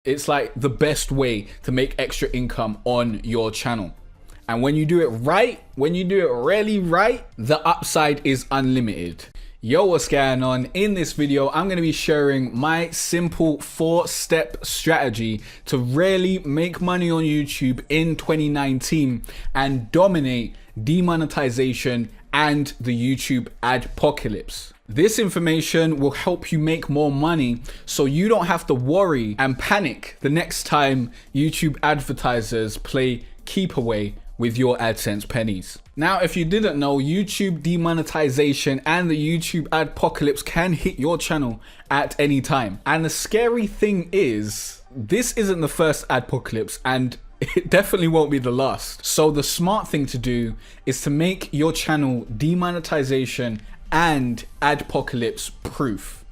It's like the best way to make extra income on your channel. And when you do it right, when you do it really right, the upside is unlimited. Yo, what's going on? In this video, I'm going to be sharing my simple 4-step strategy to really make money on YouTube in 2019 and dominate demonetization and the YouTube adpocalypse. This information will help you make more money so you don't have to worry and panic the next time YouTube advertisers play keep away with your AdSense pennies. Now, if you didn't know, YouTube demonetization and the YouTube adpocalypse can hit your channel at any time. And the scary thing is, this isn't the first adpocalypse and it definitely won't be the last. So the smart thing to do is to make your channel demonetization and adpocalypse proof.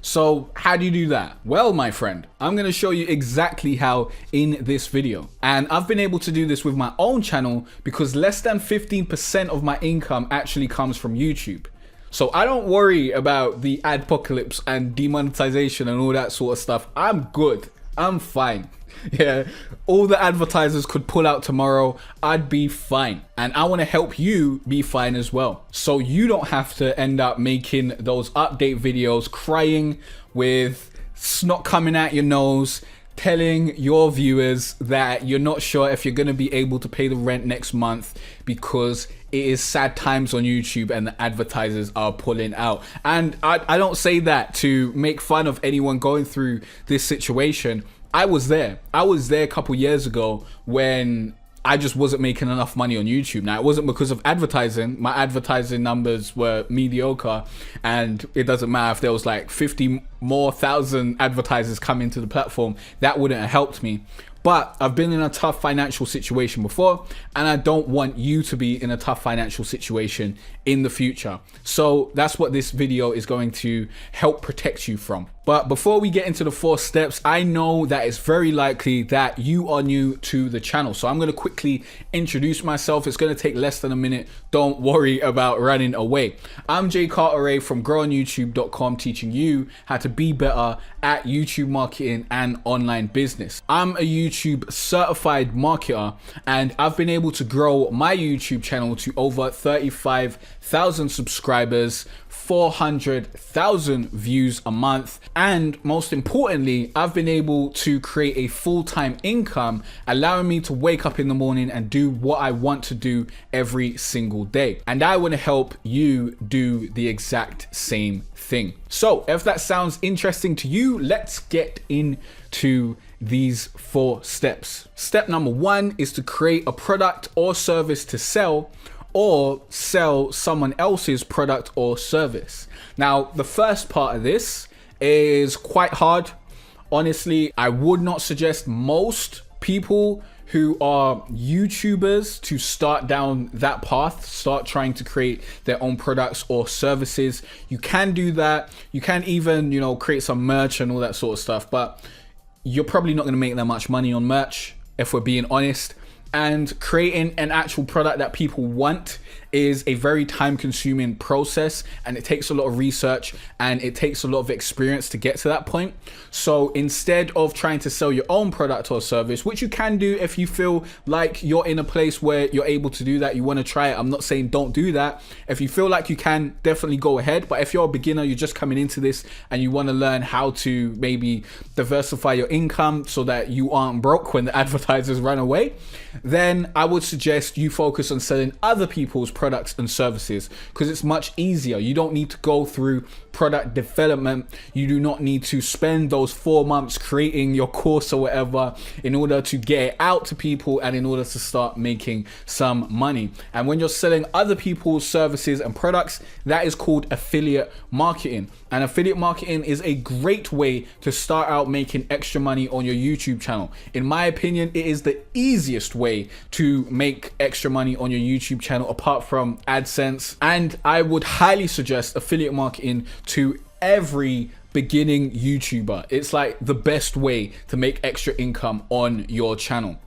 So how do you do that? Well, my friend, I'm going to show you exactly how in this video. And I've been able to do this with my own channel because less than 15% of my income actually comes from YouTube. So I don't worry about the adpocalypse and demonetization and all that sort of stuff. I'm good. I'm fine. Yeah, all the advertisers could pull out tomorrow, I'd be fine. And I want to help you be fine as well. So you don't have to end up making those update videos crying with snot coming out your nose, telling your viewers that you're not sure if you're going to be able to pay the rent next month because it is sad times on YouTube and the advertisers are pulling out. And I don't say that to make fun of anyone going through this situation. I was there a couple years ago when I just wasn't making enough money on YouTube. Now, it wasn't because of advertising. My advertising numbers were mediocre, and it doesn't matter if there was like 50 more thousand advertisers coming to the platform, that wouldn't have helped me. But I've been in a tough financial situation before, and I don't want you to be in a tough financial situation in the future. So that's what this video is going to help protect you from. But before we get into the 4 steps, I know that it's very likely that you are new to the channel. So I'm going to quickly introduce myself. It's going to take less than a minute. Don't worry about running away. I'm Jay Cartere from growonyoutube.com, teaching you how to be better at YouTube marketing and online business. I'm a YouTube certified marketer, and I've been able to grow my YouTube channel to over 35,000 subscribers, 400,000 views a month, and most importantly, I've been able to create a full-time income, allowing me to wake up in the morning and do what I want to do every single day. And I want to help you do the exact same thing. So if that sounds interesting to you, let's get into these 4 steps. Step number 1 is to create a product or service to sell, or sell someone else's product or service. Now, the first part of this is quite hard. Honestly, I would not suggest most people who are YouTubers to start down that path, start trying to create their own products or services. You can do that. You can even, create some merch and all that sort of stuff, but you're probably not gonna make that much money on merch, if we're being honest. And creating an actual product that people want is a very time-consuming process, and it takes a lot of research and it takes a lot of experience to get to that point. So instead of trying to sell your own product or service, which you can do if you feel like you're in a place where you're able to do that, you want to try it. I'm not saying don't do that. If you feel like you can, definitely go ahead. But if you're a beginner, you're just coming into this and you want to learn how to maybe diversify your income so that you aren't broke when the advertisers run away, then I would suggest you focus on selling other people's products and services, because it's much easier. You don't need to go through product development. You do not need to spend those 4 months creating your course or whatever in order to get it out to people and in order to start making some money. And when you're selling other people's services and products, that is called affiliate marketing. And affiliate marketing is a great way to start out making extra money on your YouTube channel. In my opinion, it is the easiest way to make extra money on your YouTube channel apart from AdSense. And I would highly suggest affiliate marketing to every beginning YouTuber. It's like the best way to make extra income on your channel.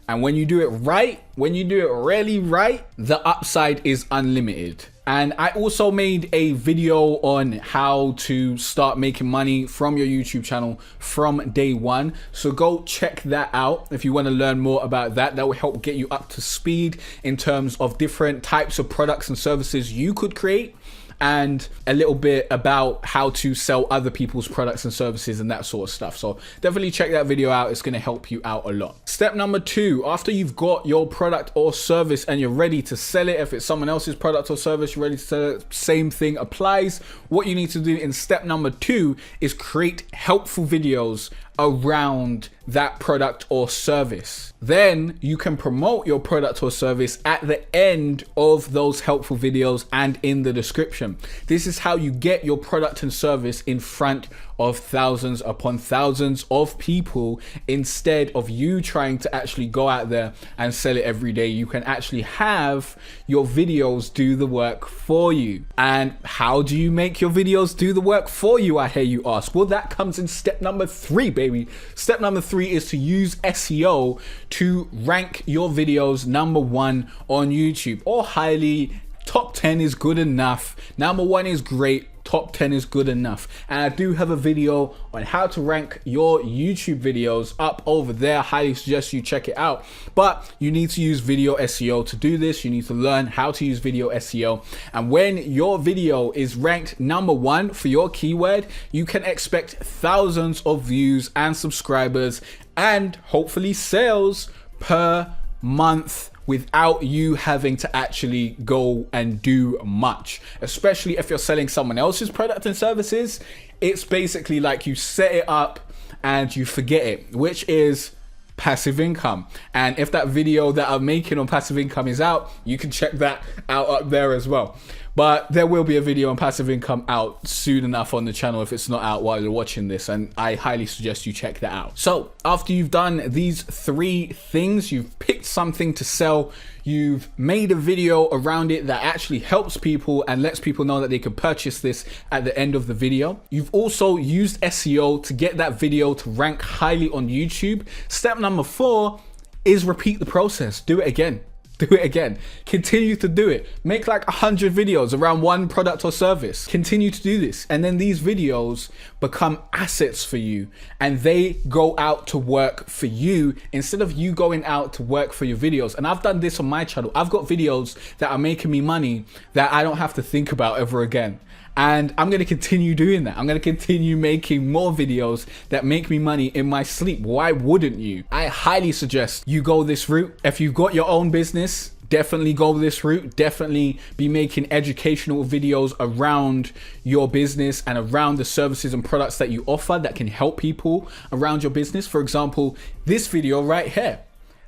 And when you do it right, when you do it really right, the upside is unlimited. And I also made a video on how to start making money from your YouTube channel from day one. So go check that out if you want to learn more about that. That will help get you up to speed in terms of different types of products and services you could create, and a little bit about how to sell other people's products and services and that sort of stuff. So definitely check that video out. It's going to help you out a lot. Step number 2, after you've got your product or service and you're ready to sell it, if it's someone else's product or service, you're ready to sell it, same thing applies. What you need to do in step number 2 is create helpful videos around that product or service. Then you can promote your product or service at the end of those helpful videos and in the description. This is how you get your product and service in front of thousands upon thousands of people. Instead of you trying to actually go out there and sell it every day, you can actually have your videos do the work for you. And how do you make your videos do the work for you, I hear you ask? Well, that comes in step number 3, baby. Step number 3 is to use SEO to rank your videos number 1 on YouTube, or highly. Top 10 is good enough. Number 1 is great. Top 10 is good enough. And I do have a video on how to rank your YouTube videos up over there. I highly suggest you check it out. But you need to use video SEO to do this. You need to learn how to use video SEO. And when your video is ranked number 1 for your keyword, you can expect thousands of views and subscribers and hopefully sales per month, without you having to actually go and do much. Especially if you're selling someone else's product and services, it's basically like you set it up and you forget it, which is passive income. And if that video that I'm making on passive income is out, you can check that out up there as well. But there will be a video on passive income out soon enough on the channel if it's not out while you're watching this, and I highly suggest you check that out. So after you've done these 3 things, you've picked something to sell, you've made a video around it that actually helps people and lets people know that they can purchase this at the end of the video. You've also used SEO to get that video to rank highly on YouTube. Step number 4 is repeat the process. Do it again. Do it again. Continue to do it. Make like 100 videos around one product or service. Continue to do this. And then these videos become assets for you and they go out to work for you instead of you going out to work for your videos. And I've done this on my channel. I've got videos that are making me money that I don't have to think about ever again. And I'm going to continue doing that. I'm going to continue making more videos that make me money in my sleep. Why wouldn't you? I highly suggest you go this route. If you've got your own business, definitely go this route. Definitely be making educational videos around your business and around the services and products that you offer that can help people around your business. For example, this video right here.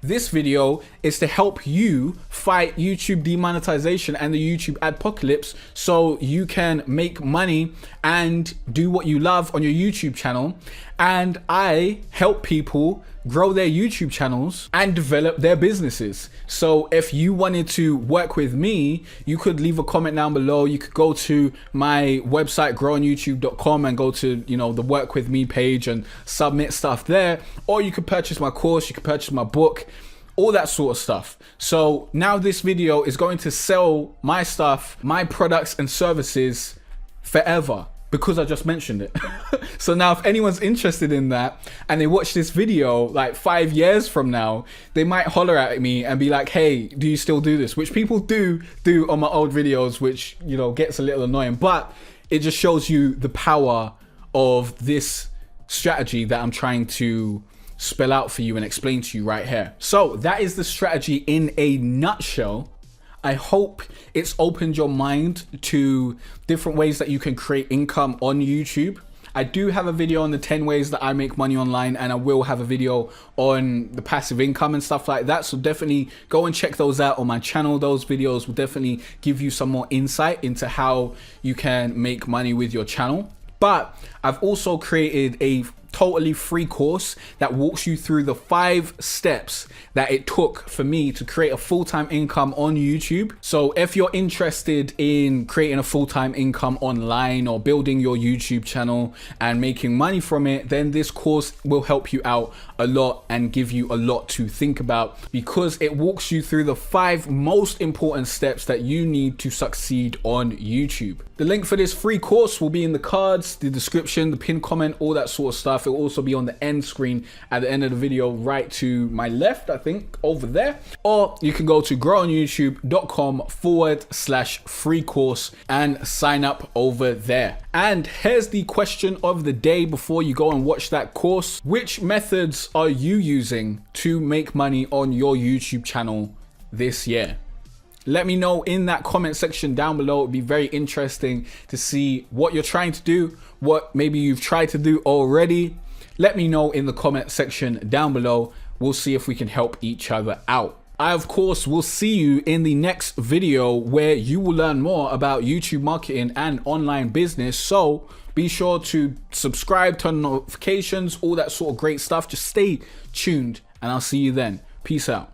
This video is to help you fight YouTube demonetization and the YouTube adpocalypse so you can make money and do what you love on your YouTube channel. And I help people grow their YouTube channels and develop their businesses. So if you wanted to work with me, you could leave a comment down below. You could go to my website, growonyoutube.com, and go to, you know, the work with me page and submit stuff there. Or you could purchase my course, you could purchase my book, all that sort of stuff. So now this video is going to sell my stuff, my products and services forever, because I just mentioned it. So now if anyone's interested in that and they watch this video like 5 years from now, they might holler at me and be like, hey, do you still do this? Which people do on my old videos, which, you know, gets a little annoying, but it just shows you the power of this strategy that I'm trying to spell out for you and explain to you right here. So that is the strategy in a nutshell. I hope it's opened your mind to different ways that you can create income on YouTube. I do have a video on the 10 ways that I make money online, and I will have a video on the passive income and stuff like that. So definitely go and check those out on my channel. Those videos will definitely give you some more insight into how you can make money with your channel. But I've also created a totally free course that walks you through the 5 steps that it took for me to create a full-time income on YouTube. So if you're interested in creating a full-time income online or building your YouTube channel and making money from it, then this course will help you out a lot and give you a lot to think about, because it walks you through the 5 most important steps that you need to succeed on YouTube. The link for this free course will be in the cards, the description, the pinned comment, all that sort of stuff. It will also be on the end screen at the end of the video, right to my left, I think, over there. Or you can go to growonyoutube.com/free course and sign up over there. And here's the question of the day before you go and watch that course. Which methods are you using to make money on your YouTube channel this year? Let me know in that comment section down below. It'd be very interesting to see what you're trying to do, what maybe you've tried to do already. Let me know in the comment section down below. We'll see if we can help each other out. I, of course, will see you in the next video where you will learn more about YouTube marketing and online business. So be sure to subscribe, turn on notifications, all that sort of great stuff. Just stay tuned and I'll see you then. Peace out.